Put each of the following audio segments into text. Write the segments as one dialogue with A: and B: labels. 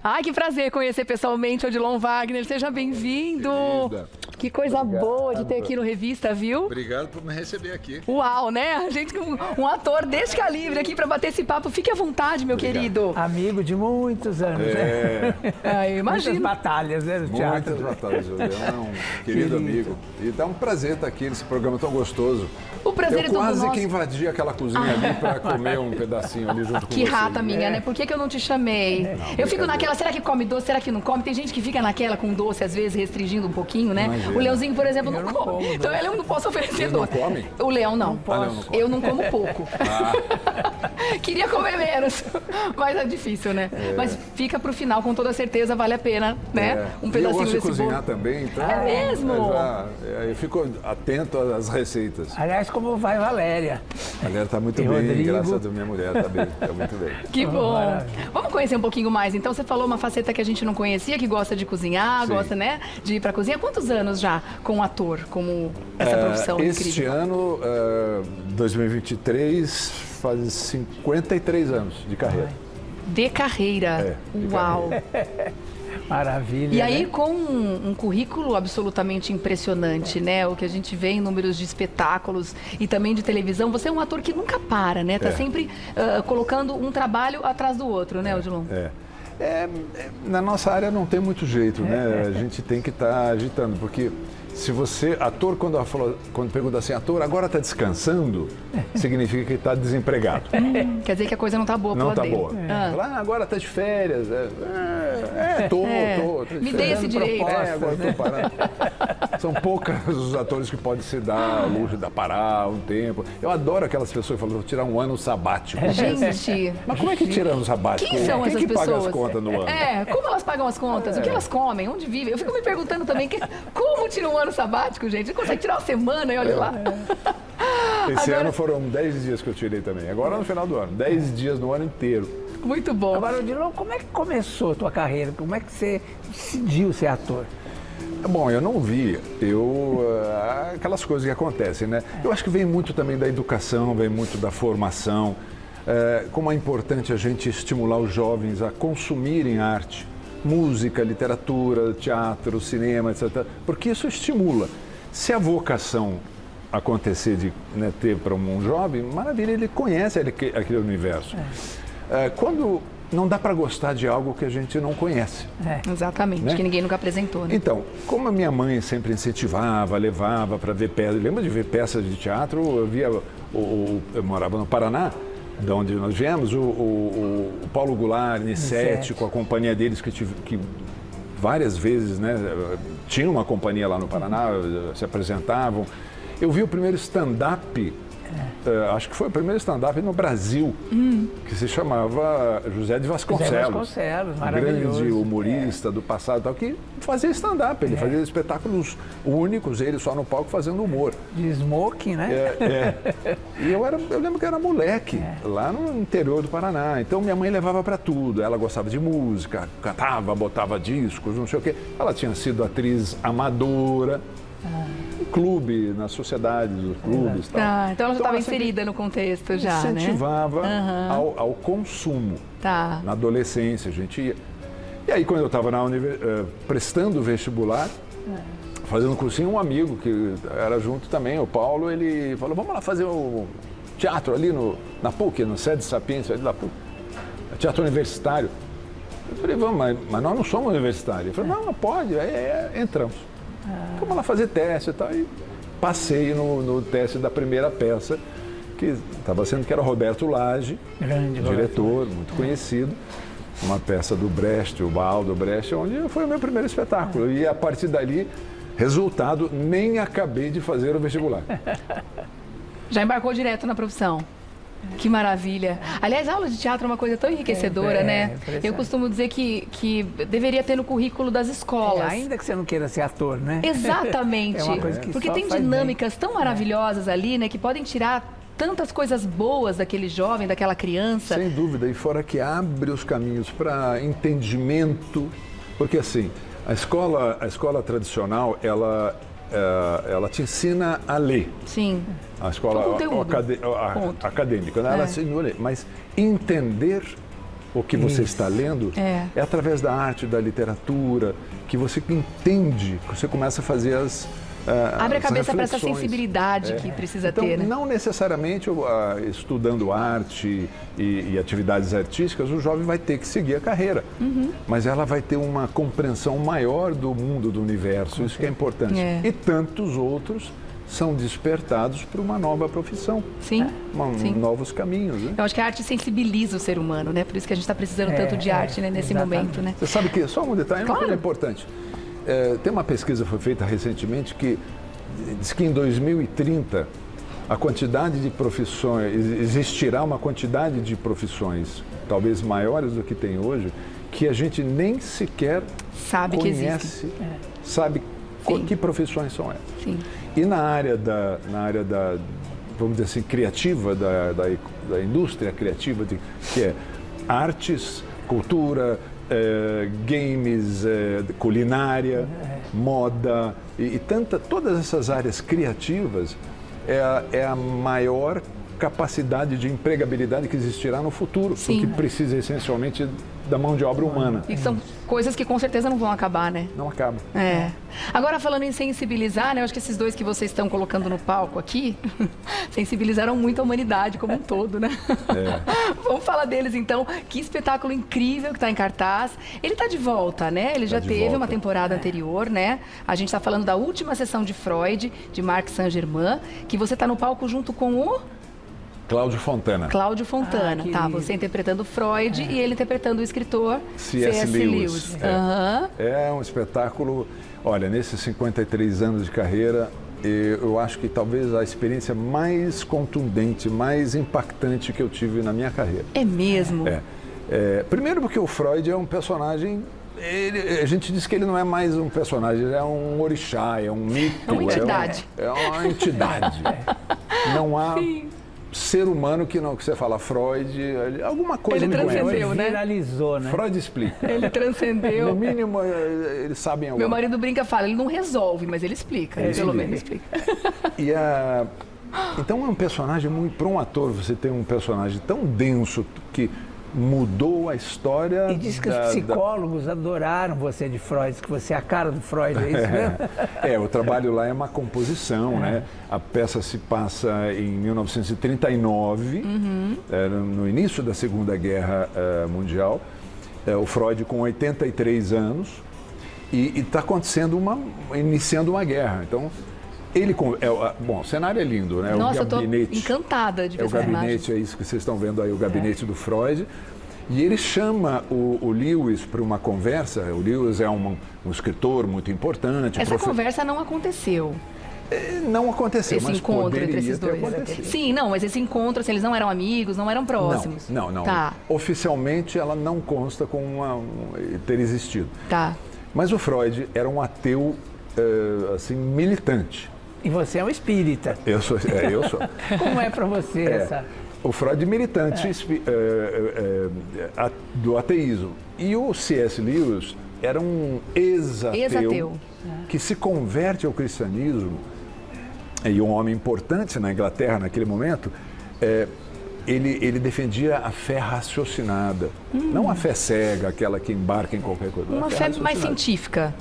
A: Ai, que prazer conhecer pessoalmente o Odilon Wagner. Seja bem-vindo. Que coisa boa de ter aqui no Revista, viu?
B: Obrigado por me receber aqui.
A: Uau, né? A gente, um ator desse calibre aqui para bater esse papo. Fique à vontade, meu querido.
C: Amigo de muitos anos, né?
A: Eu imagino.
C: Muitas batalhas, né, no teatro.
B: Muitas batalhas, o Leão é um querido amigo. E dá um prazer estar aqui nesse programa tão gostoso.
A: O prazer é todo
B: quase
A: nosso.
B: que invadi aquela cozinha ali para comer um pedacinho ali junto com
A: Que
B: você.
A: rata minha, né? Por que eu não te chamei? Eu fico naquela, será que come doce, será que não come? Tem gente que fica naquela com doce, às vezes, restringindo um pouquinho, né?
B: Imagina.
A: O Leãozinho, por exemplo, não come. Então eu não posso oferecer
B: Vocês não
A: doce.
B: comem?
A: O Leão não.
B: Leão não come.
A: Eu não como pouco. Queria comer menos, mas é difícil, né? Mas fica pro final, com toda certeza, vale a pena, né? Um
B: E eu
A: pedacinho
B: gosto de
A: desse
B: cozinhar
A: bolo.
B: também, então...
A: É mesmo?
B: Eu fico atento às receitas.
C: Aliás, como vai Valéria?
B: A galera tá muito
C: E
B: bem,
C: Rodrigo?
B: graças a Deus, minha mulher tá bem, tá muito bem.
A: Que bom.
C: Maravilha.
A: Vamos conhecer um pouquinho mais. Então, você falou uma faceta que a gente não conhecia, que gosta de cozinhar,
B: Sim.
A: gosta, né, de ir pra cozinha. Quantos anos já como ator, como essa profissão
B: Este
A: incrível?
B: ano, 2023, faz 53 anos de carreira.
A: De carreira.
B: de
A: Uau.
C: Maravilha.
A: E aí,
C: né?
A: com um currículo absolutamente impressionante, né? O que a gente vê em números de espetáculos e também de televisão, você é um ator que nunca para, né? Tá sempre colocando um trabalho atrás do outro, né, Odilon?
B: Na nossa área não tem muito jeito, né? A gente tem que estar agitando, porque se você, ator, quando pergunta assim, ator, agora está descansando, significa que está desempregado.
A: Quer dizer que a coisa não tá boa pro
B: Não
A: lado
B: está
A: dele.
B: boa. Fala, agora está de férias. Tô de
A: Me
B: férias.
A: dê esse direito.
B: Agora estou parando. São poucos os atores que podem se dar o luxo de parar um tempo. Eu adoro aquelas pessoas que falam, vou tirar um ano sabático.
A: Gente,
B: Mas como é que tira um sabático?
A: quem são
B: Quem
A: essas
B: que
A: pessoas?
B: paga as contas no ano?
A: Como elas pagam as contas? O que elas comem? Onde vivem? Eu fico me perguntando também, como tira um ano sabático, gente? Não consegue tirar uma semana e olha lá.
B: Esse
A: Agora-
B: ano foram 10 dias que eu tirei também. Agora no final do ano. 10 dias no ano inteiro.
A: Muito bom.
C: Agora, Odilon, como é que começou a tua carreira? Como é que você decidiu ser ator?
B: Bom, eu não vi. Aquelas coisas que acontecem, né? Eu acho que vem muito também da educação, vem muito da formação. Como é importante a gente estimular os jovens a consumirem arte. Música, literatura, teatro, cinema, etc. Porque isso estimula. Se a vocação acontecer de ter para um jovem, maravilha, ele conhece aquele universo. Quando não dá para gostar de algo que a gente não conhece.
A: Exatamente,
B: Né?
A: que ninguém nunca apresentou, né?
B: Então, como a minha mãe sempre incentivava, levava para ver peças, lembra de ver peças de teatro? Eu via, eu morava no Paraná, de onde nós viemos, o Paulo Goulart, Nissete, com a companhia deles que várias vezes, né, tinha uma companhia lá no Paraná, se apresentavam. Eu vi o primeiro stand-up, acho que foi o primeiro stand-up no Brasil, que se chamava José de Vasconcelos.
C: José Vasconcelos, maravilhoso.
B: Grande humorista do passado, tal, que fazia stand-up, ele fazia espetáculos únicos, ele só no palco fazendo humor.
C: De smoking, né?
B: E eu lembro que eu era moleque, lá no interior do Paraná. Então minha mãe levava para tudo. Ela gostava de música, cantava, botava discos, não sei o quê. Ela tinha sido atriz amadora, clube, na sociedade dos clubes e tal.
A: Então ela já estava
B: ela sempre
A: inserida no contexto já, né?
B: incentivava ao consumo.
A: Tá.
B: Na adolescência a gente ia. E aí quando eu estava prestando vestibular, fazendo cursinho, um amigo que era junto também, o Paulo, ele falou, vamos lá fazer o teatro ali na PUC, no Sede Sapiência, ali da PUC, teatro universitário. Eu falei, vamos, mas nós não somos universitários. Ele falou, não, pode, aí entramos. Vamos lá fazer teste e tal. E passei no teste da primeira peça, que estava sendo que era Roberto Lage,
C: Grande
B: diretor, muito conhecido. Uma peça do Brecht, o Baldo Brecht, onde foi o meu primeiro espetáculo. E a partir dali, resultado, nem acabei de fazer o vestibular.
A: Já embarcou direto na profissão. Que maravilha. Aliás, a aula de teatro é uma coisa tão enriquecedora, né?
C: impressionante.
A: Eu costumo dizer que deveria ter no currículo das escolas.
C: Ainda que você não queira ser ator, né?
A: Exatamente.
C: É uma coisa que
A: Porque
C: só
A: tem
C: faz
A: dinâmicas tão maravilhosas ali, né? Que podem tirar tantas coisas boas daquele jovem, daquela criança.
B: Sem dúvida, e fora que abre os caminhos para entendimento, porque assim, a escola tradicional, ela te ensina a ler.
A: Sim.
B: A escola
A: O conteúdo.
B: acadêmica, né? Ela ensina a ler, mas entender o que você está lendo, é através da arte, da literatura, que você entende, que você começa a fazer
A: abre a cabeça para essa
B: reflexões.
A: sensibilidade que precisa
B: Então,
A: ter, né?
B: não necessariamente estudando arte e atividades artísticas, o jovem vai ter que seguir a carreira. Mas ela vai ter uma compreensão maior do mundo, do universo, isso que é importante. E tantos outros são despertados para uma nova profissão.
A: Sim, sim.
B: Novos caminhos, né?
A: Eu acho que a arte sensibiliza o ser humano, né? Por isso que a gente está precisando tanto de arte, né, nesse momento, né?
B: Você sabe que, só um detalhe,
A: Claro.
B: uma coisa importante. Tem uma pesquisa que foi feita recentemente que diz que em 2030 a quantidade de profissões, existirá uma quantidade de profissões, talvez maiores do que tem hoje, que a gente nem sequer
A: Sabe que
B: conhece,
A: existe.
B: sabe
A: Sim.
B: que profissões são essas.
A: Sim.
B: E na área da, vamos dizer assim, criativa, da indústria criativa, que é artes, cultura, games, culinária, moda e todas essas áreas criativas é a maior capacidade de empregabilidade que existirá no futuro,
A: Sim.
B: porque precisa essencialmente da mão de obra humana.
A: E são coisas que com certeza não vão acabar, né?
B: Não acaba.
A: Agora, falando em sensibilizar, né? Eu acho que esses dois que vocês estão colocando no palco aqui sensibilizaram muito a humanidade como um todo, né? Vamos falar deles, então. Que espetáculo incrível que está em cartaz. Ele está de volta, né? Ele já teve uma temporada anterior, né? A gente está falando da última sessão de Freud, de Marc Saint-Germain, que você está no palco junto com o...
B: Cláudio Fontana.
A: Cláudio Fontana, tá? Você interpretando Freud e ele interpretando o escritor
B: C.S. Lewis. É um espetáculo, olha, nesses 53 anos de carreira, eu acho que talvez a experiência mais contundente, mais impactante que eu tive na minha carreira.
A: É mesmo?
B: Primeiro porque o Freud é um personagem... a gente diz que ele não é mais um personagem, ele é um orixá, é um mito.
A: É uma entidade.
B: É uma entidade. Não há...
A: Sim.
B: Ser humano que você fala Freud, alguma coisa
A: ele transcendeu, né?
C: Viralizou, né?
B: Freud explica.
A: Ele transcendeu.
B: No mínimo, eles sabem alguma
A: Meu marido brinca e fala, ele não resolve, mas ele explica, pelo menos explica.
B: Então é um personagem muito... Para um ator, você tem um personagem tão denso que mudou a história...
C: E diz que os psicólogos adoraram você de Freud, que você é a cara do Freud, é isso mesmo?
B: O trabalho lá é uma composição, né? A peça se passa em 1939, no início da Segunda Guerra Mundial, o Freud com 83 anos, e está iniciando uma guerra. Então, bom, o cenário é lindo, né?
A: Nossa,
B: o gabinete,
A: eu tô encantada de ver essa imagem.
B: O gabinete, é isso que vocês estão vendo aí, o gabinete do Freud. E ele chama o Lewis para uma conversa. O Lewis é um escritor muito importante.
A: Essa conversa não aconteceu.
B: Não aconteceu,
A: esse
B: mas
A: encontro entre esses dois. Sim, não, mas esse encontro, assim, eles não eram amigos, não eram próximos.
B: Não.
A: Tá.
B: Oficialmente ela não consta com ter existido.
A: Tá.
B: Mas o Freud era um ateu, assim, militante.
C: E você é um espírita.
B: Eu sou.
C: Como é para você essa...
B: O Freud militante do ateísmo. E o C.S. Lewis era um ex-ateu que se converte ao cristianismo, e um homem importante na Inglaterra naquele momento. Ele defendia a fé raciocinada, não a fé cega, aquela que embarca em qualquer coisa.
A: Uma fé mais científica.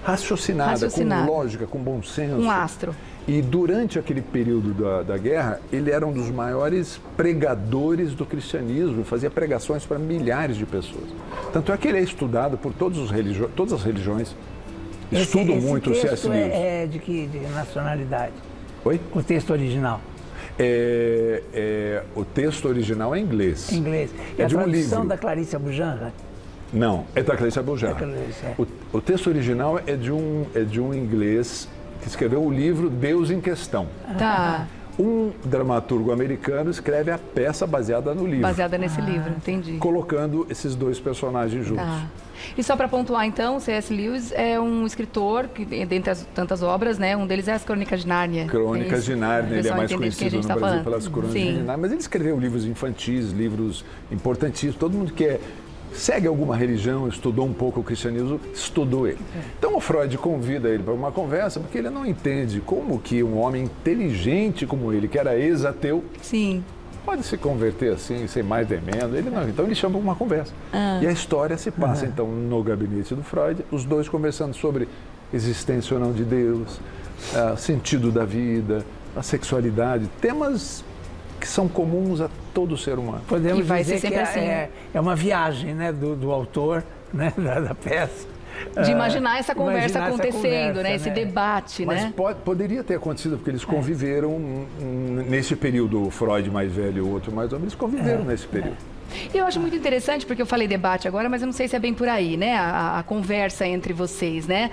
B: Raciocinada, com lógica, com bom senso.
A: Um astro.
B: E durante aquele período da guerra, ele era um dos maiores pregadores do cristianismo, fazia pregações para milhares de pessoas. Tanto é que ele é estudado por todas as religiões. Estudam muito o C.S. Lewis.
C: É de que nacionalidade?
B: Oi?
C: O texto original.
B: O texto original é em inglês.
C: Em inglês. E
B: É
C: a
B: de um
C: tradução
B: livro.
C: da Clarice Aboujanga?
B: Não, é da Clarice Aboujanga. O texto original é de um inglês que escreveu o livro Deus em Questão.
A: Tá.
B: Um dramaturgo americano escreve a peça baseada no livro.
A: Baseada nesse livro, entendi.
B: Colocando esses dois personagens juntos.
A: Tá. E só para pontuar, então, C.S. Lewis é um escritor que, dentre as tantas obras, né, um deles é as Crônicas de Nárnia.
B: Crônicas de Nárnia, ele é mais conhecido no Brasil pelas Crônicas de Nárnia, mas ele escreveu livros infantis, livros importantíssimos. Todo mundo que segue alguma religião, estudou um pouco o cristianismo, estudou ele. Então o Freud convida ele para uma conversa, porque ele não entende como que um homem inteligente como ele, que era ex-ateu,
A: Sim.
B: pode se converter assim, sem mais nem menos. Ele não, então ele chama uma conversa. E a história se passa, então, no gabinete do Freud, os dois conversando sobre existência ou não de Deus, sentido da vida, a sexualidade, temas que são comuns a todo ser humano.
C: Podemos
A: E vai
C: dizer
A: ser sempre
C: que
A: assim,
C: é uma viagem, né, do autor, né, da peça.
A: De imaginar essa conversa
C: imaginar essa
A: acontecendo,
C: conversa,
A: né? Esse debate,
B: Mas
A: né?
B: poderia ter acontecido, porque eles conviveram nesse período, o Freud mais velho e o outro mais novo, eles conviveram nesse período.
A: E eu acho muito interessante, porque eu falei debate agora, mas eu não sei se é bem por aí, né? A conversa entre vocês, né?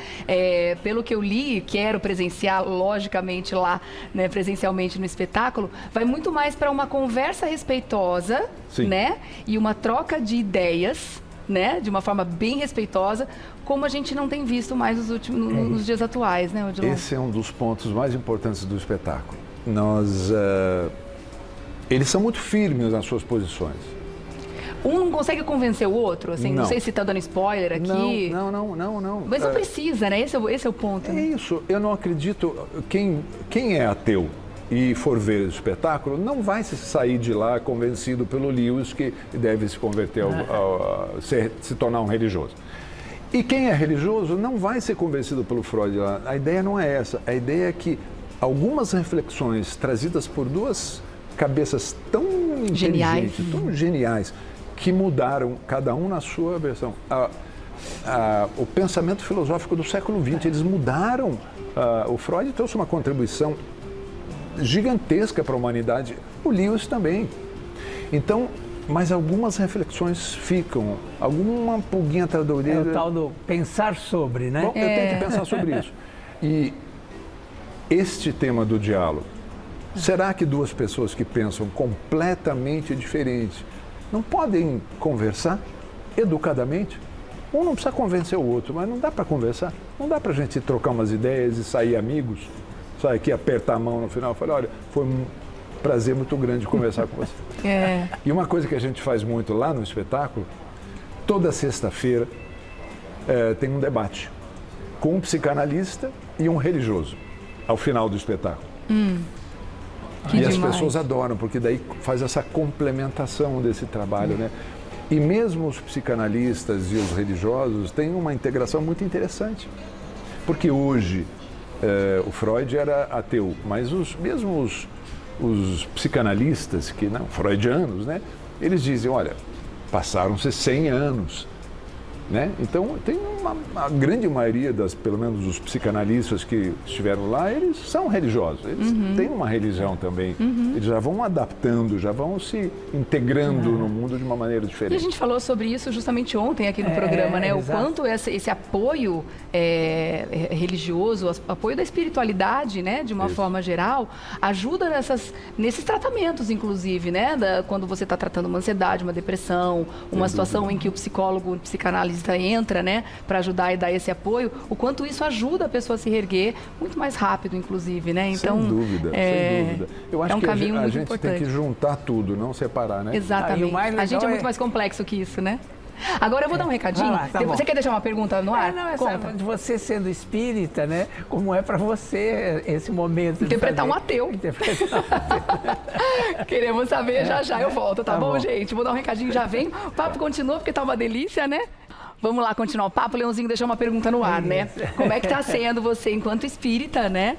A: Pelo que eu li, quero presenciar, logicamente, lá, né, presencialmente no espetáculo, vai muito mais para uma conversa respeitosa,
B: Sim.
A: né? E uma troca de ideias, né? De uma forma bem respeitosa, como a gente não tem visto mais nos dias atuais, né, Odilon?
B: Esse é um dos pontos mais importantes do espetáculo. Eles são muito firmes nas suas posições.
A: Um não consegue convencer o outro, assim, não sei se está dando spoiler aqui.
B: Não.
A: Mas não precisa, né? Esse é o ponto.
B: É
A: né?
B: isso, eu não acredito. Quem é ateu e for ver o espetáculo, não vai sair de lá convencido pelo Lewis que deve se converter, se tornar um religioso. E quem é religioso não vai ser convencido pelo Freud lá. A ideia não é essa. A ideia é que algumas reflexões trazidas por duas cabeças tão inteligentes, tão geniais, que mudaram, cada um na sua versão, o pensamento filosófico do século XX. Eles mudaram. O Freud trouxe uma contribuição gigantesca para a humanidade, o Lewis também. Então, mas algumas reflexões ficam, alguma pulguinha atrás da orelha.
C: É o tal do pensar sobre, né?
B: Bom, eu tenho que pensar sobre isso. E este tema do diálogo, será que duas pessoas que pensam completamente diferente não podem conversar educadamente? Um não precisa convencer o outro, mas não dá para conversar. Não dá para a gente trocar umas ideias e sair amigos, sair aqui, apertar a mão no final e falar, olha, foi um prazer muito grande conversar com você. E uma coisa que a gente faz muito lá no espetáculo, toda sexta-feira tem um debate com um psicanalista e um religioso, ao final do espetáculo. E as pessoas adoram, porque daí faz essa complementação desse trabalho, né? E mesmo os psicanalistas e os religiosos têm uma integração muito interessante. Porque hoje, o Freud era ateu, mas mesmo os psicanalistas, que não, freudianos, né? Eles dizem, olha, passaram-se 100 anos. Né? Então, tem a grande maioria, pelo menos os psicanalistas que estiveram lá, eles são religiosos, eles têm uma religião também, eles já vão adaptando, já vão se integrando no mundo de uma maneira diferente.
A: E a gente falou sobre isso justamente ontem aqui no programa, né? O quanto esse apoio religioso, apoio da espiritualidade, né? De uma forma geral, ajuda nesses tratamentos, inclusive, né? Quando você está tratando uma ansiedade, uma depressão, uma situação em que o psicólogo, o psicanalista entra, né, para ajudar e dar esse apoio, o quanto isso ajuda a pessoa a se reerguer muito mais rápido, inclusive, né? Então,
B: sem dúvida. Eu acho
A: um
B: que
A: caminho
B: a gente
A: importante.
B: tem que juntar tudo, não separar, né?
A: Exatamente. A gente é muito mais complexo que isso, né? Agora eu vou dar um recadinho.
C: Lá, tá
A: você quer deixar uma pergunta no ar?
C: Conta. De você sendo espírita, né? Como é para você esse momento?
A: Interpretar um ateu. Queremos saber já eu volto, tá bom, gente? Vou dar um recadinho, já vem. O papo continua porque tá uma delícia, né? Vamos lá continuar o papo. O Leãozinho deixou uma pergunta no ar, né? Como é que está sendo você, enquanto espírita, né?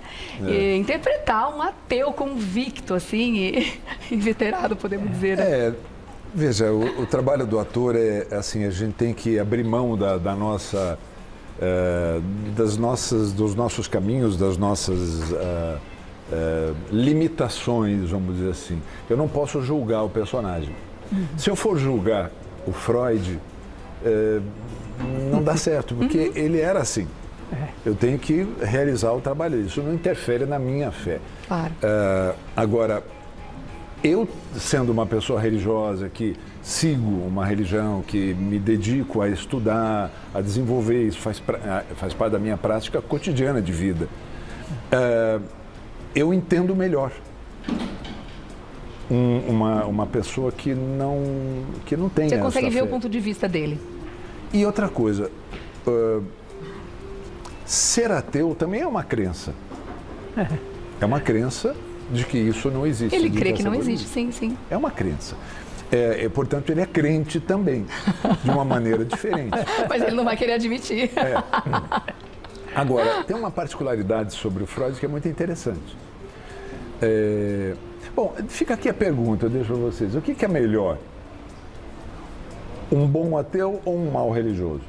A: Interpretar um ateu convicto, assim, e inveterado, podemos dizer, né?
B: Veja, o trabalho do ator é assim, a gente tem que abrir mão dos nossos caminhos, das nossas limitações, vamos dizer assim. Eu não posso julgar o personagem. Se eu for julgar o Freud, não dá certo, porque ele era assim. Eu tenho que realizar o trabalho. Isso não interfere na minha fé.
A: Claro.
B: Agora, eu, sendo uma pessoa religiosa, que sigo uma religião, que me dedico a estudar, a desenvolver, isso faz parte da minha prática cotidiana de vida, eu entendo melhor uma pessoa que não tem essa fé.
A: Você consegue ver o ponto de vista dele.
B: E outra coisa, ser ateu também é uma crença. É uma crença de que isso não existe.
A: Ele
B: de
A: crê que
B: essa
A: não
B: coisa
A: existe, sim, sim.
B: É uma crença. Portanto, ele é crente também, de uma maneira diferente.
A: Mas ele não vai querer admitir.
B: Agora, tem uma particularidade sobre o Freud que é muito interessante. Bom, fica aqui a pergunta, eu deixo para vocês. O que é melhor? Um bom ateu ou um mau religioso?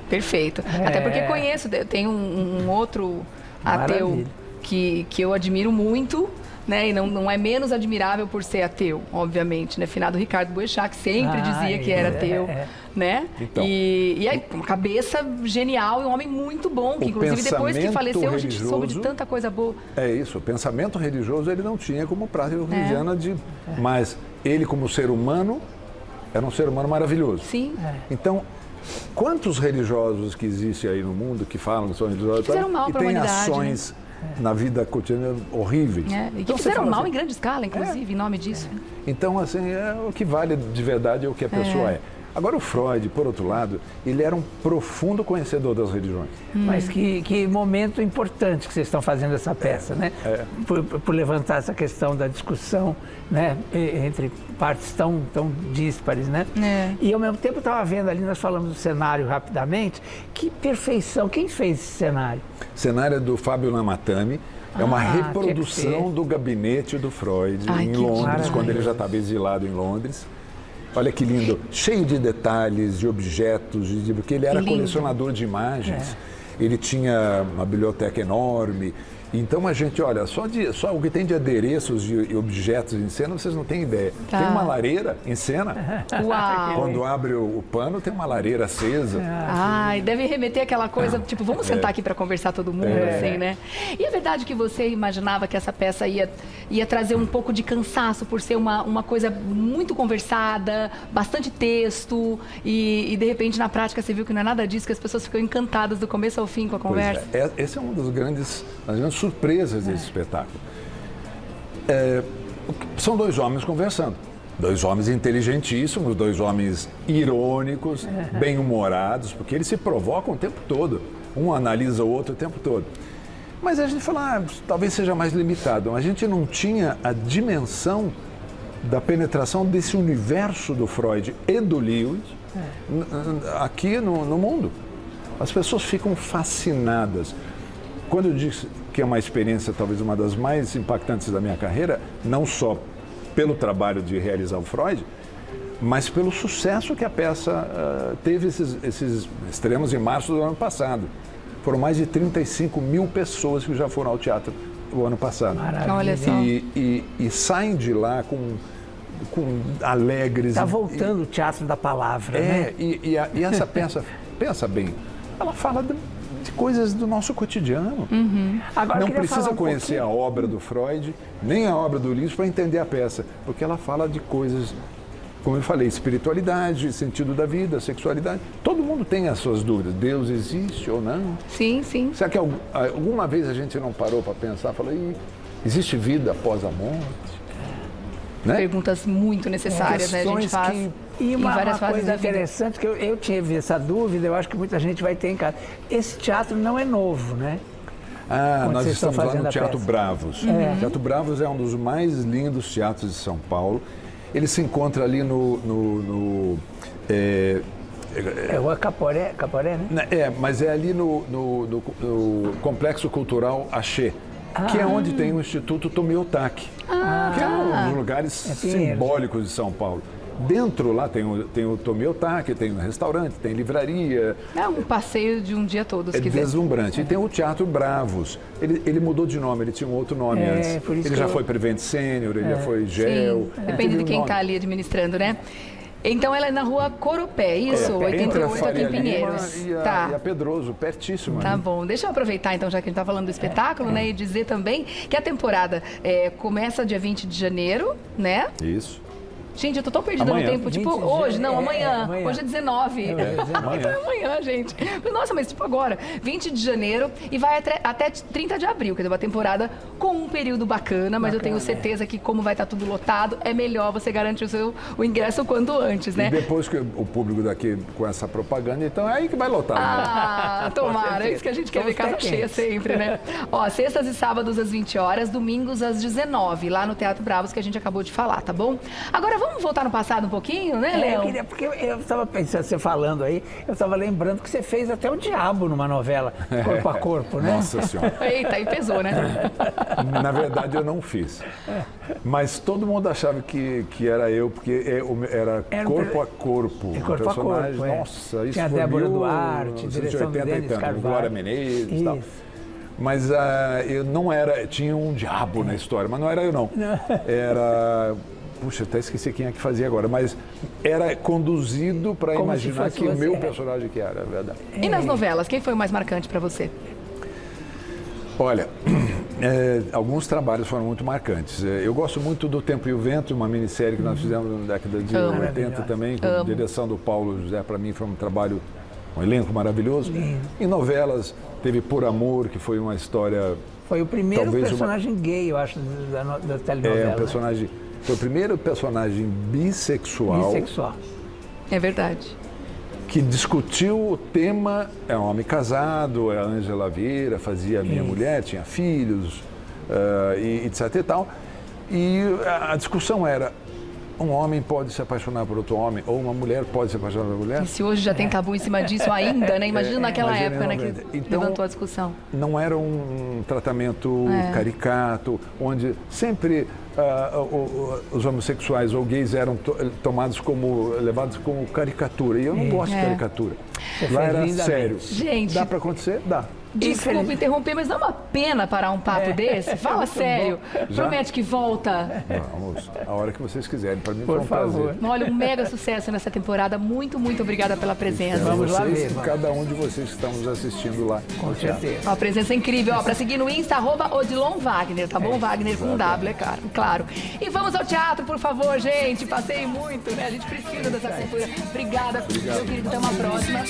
A: Perfeito. Até porque conheço, tem um outro ateu que eu admiro muito, né? E não é menos admirável por ser ateu, obviamente, né? Finado Ricardo Boechat, que sempre dizia que era ateu, né?
B: Então,
A: e aí, uma cabeça genial e um homem muito bom, que inclusive depois que faleceu a gente soube de tanta coisa boa.
B: É isso, o pensamento religioso ele não tinha como prática cotidiana mas ele como ser humano era um ser humano maravilhoso.
A: Sim.
B: Então, quantos religiosos que existem aí no mundo que falam que são religiosos
A: fizeram mal
B: e
A: pra
B: têm
A: humanidade,
B: ações na vida cotidiana horríveis?
A: E que
B: Então,
A: fizeram mal
B: assim,
A: em grande escala, inclusive, em nome disso.
B: Então, assim, o que vale de verdade é o que a pessoa é. Agora, o Freud, por outro lado, ele era um profundo conhecedor das religiões.
C: Mas que momento importante que vocês estão fazendo essa peça, né? Por levantar essa questão da discussão, né? Entre partes tão díspares, né? E ao mesmo tempo eu estava vendo ali, nós falamos do cenário rapidamente, que perfeição, quem fez esse cenário?
B: O cenário é do Fábio Lamatame. É uma reprodução do gabinete do Freud em Londres, quando ele já estava exilado em Londres. Olha que lindo, cheio de detalhes, de objetos, porque ele era colecionador de imagens, ele tinha uma biblioteca enorme. Então a gente, olha, só o que tem de adereços e objetos em cena, vocês não têm ideia. Tem uma lareira em cena.
A: Uau!
B: Quando abre o pano, tem uma lareira acesa.
A: Ai, deve remeter aquela coisa, tipo, vamos sentar aqui para conversar todo mundo, assim, né? E é verdade que você imaginava que essa peça ia trazer um pouco de cansaço por ser uma coisa muito conversada, bastante texto, e de repente na prática você viu que não é nada disso, que as pessoas ficam encantadas do começo ao fim com a conversa?
B: Esse é um das grandes surpresas desse espetáculo. São dois homens conversando. Dois homens inteligentíssimos, dois homens irônicos, bem-humorados, porque eles se provocam o tempo todo. Um analisa o outro o tempo todo. Mas a gente fala, talvez seja mais limitado. A gente não tinha a dimensão da penetração desse universo do Freud e do Lewis aqui no mundo. As pessoas ficam fascinadas. Quando eu disse que é uma experiência, talvez uma das mais impactantes da minha carreira, não só pelo trabalho de realizar o Freud, mas pelo sucesso que a peça teve esses extremos em março do ano passado. Foram mais de 35 mil pessoas que já foram ao teatro o ano passado.
C: Maravilha.
A: Olha só.
B: E saem de lá com alegres.
C: Está voltando o teatro da palavra, né?
B: E essa peça, pensa bem, ela fala de coisas do nosso cotidiano.
C: Agora,
B: não precisa conhecer a obra do Freud, nem a obra do Lewis para entender a peça, porque ela fala de coisas, como eu falei, espiritualidade, sentido da vida, sexualidade. Todo mundo tem as suas dúvidas. Deus existe ou não?
A: Sim, sim.
B: Será que alguma vez a gente não parou para pensar, falou, existe vida após a morte? Né?
A: Perguntas muito necessárias, né? A gente faz
C: E
A: em
C: uma
A: várias fases
C: coisa
A: da vida.
C: interessante, que eu tive essa dúvida, eu acho que muita gente vai ter em casa. Esse teatro não é novo, né?
B: Nós
C: vocês estão
B: estamos lá
C: fazendo
B: no
C: a
B: Teatro
C: peça.
B: Bravos. O Teatro Bravos é um dos mais lindos teatros de São Paulo. Ele se encontra ali
C: É o Caporé, né?
B: mas é ali no Complexo Cultural Axê, que é onde tem o Instituto Tomiotaki, que é um dos lugares simbólicos de São Paulo. Dentro lá tem o Tomiotaki, tem um restaurante, tem livraria.
A: É um passeio de um dia todo, se quiser.
B: Deslumbrante. E tem o Teatro Bravos. Ele mudou de nome, ele tinha um outro nome antes.
C: Por isso
B: ele já foi Prevent Sênior, ele já foi GEL.
A: Sim, depende de quem está ali administrando, né? Então ela é na rua Coropé, isso? 88 aqui em Pinheiros.
B: E a Pedroso, pertíssimo.
A: Tá bom. Deixa eu aproveitar então, já que a gente está falando do espetáculo, né? E dizer também que a temporada começa dia 20 de janeiro, né?
B: Isso.
A: Gente, eu tô tão perdida no
B: Amanhã.
A: tempo. Tipo,
C: 20 de
A: hoje, não,
C: janeiro.
A: amanhã.
C: Amanhã.
A: Hoje é 19.
B: Amanhã.
A: Então é amanhã, gente. Nossa, mas tipo agora, 20 de janeiro e vai até 30 de abril, quer dizer, uma temporada com um período bacana, mas eu tenho certeza que como vai estar tudo lotado, é melhor você garantir o ingresso o quanto antes,
B: E
A: né?
B: depois que o público daqui com essa propaganda, então é aí que vai lotar. Né?
A: Ah, tomara, é isso que a gente quer ver,
C: Vamos
A: casa
C: ter
A: cheia
C: quentes.
A: sempre, né? Ó, sextas e sábados às 20 horas, domingos às 19, lá no Teatro Bravos, que a gente acabou de falar, tá bom? Agora vamos voltar no passado um pouquinho, né,
C: Eu
A: Léo?
C: queria, porque eu estava pensando, você falando aí, eu estava lembrando que você fez até o diabo numa novela, Corpo a Corpo, né?
B: Nossa Senhora.
A: Eita, aí pesou, né?
B: Na verdade, eu não fiz. Mas todo mundo achava que era eu, porque era
C: Era
B: corpo a corpo.
C: É Corpo a
B: personagem,
C: Corpo, é.
B: Nossa, isso
C: Tinha a
B: foi
C: Débora Duarte, direção do
B: 1980 e
C: Denis
B: tanto,
C: Carvalho.
B: Glória Menezes e tal.
C: Isso.
B: Mas eu não era, tinha um diabo na história, mas não era eu não. Era, puxa, até esqueci quem é que fazia agora, mas era conduzido para
C: Como
B: imaginar
C: se fosse
B: que o meu
C: você.
B: personagem que era, é verdade.
A: E nas novelas, quem foi o mais marcante pra você?
B: Olha, alguns trabalhos foram muito marcantes. Eu gosto muito do Tempo e o Vento, uma minissérie que nós fizemos na década de
A: Amo.
B: 80 também, com a direção do Paulo José. Para mim foi um trabalho, um elenco maravilhoso. Em novelas, teve Por Amor, que foi uma história...
C: Foi o primeiro
B: Talvez
C: personagem gay, eu acho, da telenovela.
B: um personagem, foi o primeiro personagem bissexual,
C: Bissexual.
A: É verdade.
B: que discutiu o tema, é um homem casado, é a Ângela Vieira, fazia Minha Mulher, tinha filhos, e etc e tal. E a discussão era, um homem pode se apaixonar por outro homem, ou uma mulher pode se apaixonar por outra mulher?
A: E se hoje já tem tabu em cima disso ainda, né? Imagina naquela
B: imagina
A: época, né,
B: em
A: que
B: 90. Então,
A: levantou a discussão.
B: Não era um tratamento caricato, onde sempre os homossexuais ou gays eram tomados levados como caricatura. E eu não gosto de caricatura.
C: Você
B: Lá
C: fez
B: era
C: lindamente.
B: sério.
A: Gente.
B: Dá para acontecer? Dá.
A: Desculpa interromper, mas dá uma pena parar um papo desse. Fala sério.
B: Já?
A: Promete que volta.
B: Vamos, a hora que vocês quiserem. Para mim foi
C: Por
B: um
C: favor.
B: prazer.
A: Olha, um mega sucesso nessa temporada. Muito, muito obrigada pela presença.
C: Vamos lá
B: Vocês,
C: ver, vamos.
B: cada um de vocês que estão nos assistindo lá.
C: Com certeza.
A: Uma presença incrível. Ó, pra seguir no Insta, @Odilon Wagner, tá bom? Wagner com W, é claro. E vamos ao teatro, por favor, gente. Passei muito, né? A gente precisa dessa cultura. Obrigada, meu querido. Até uma próxima.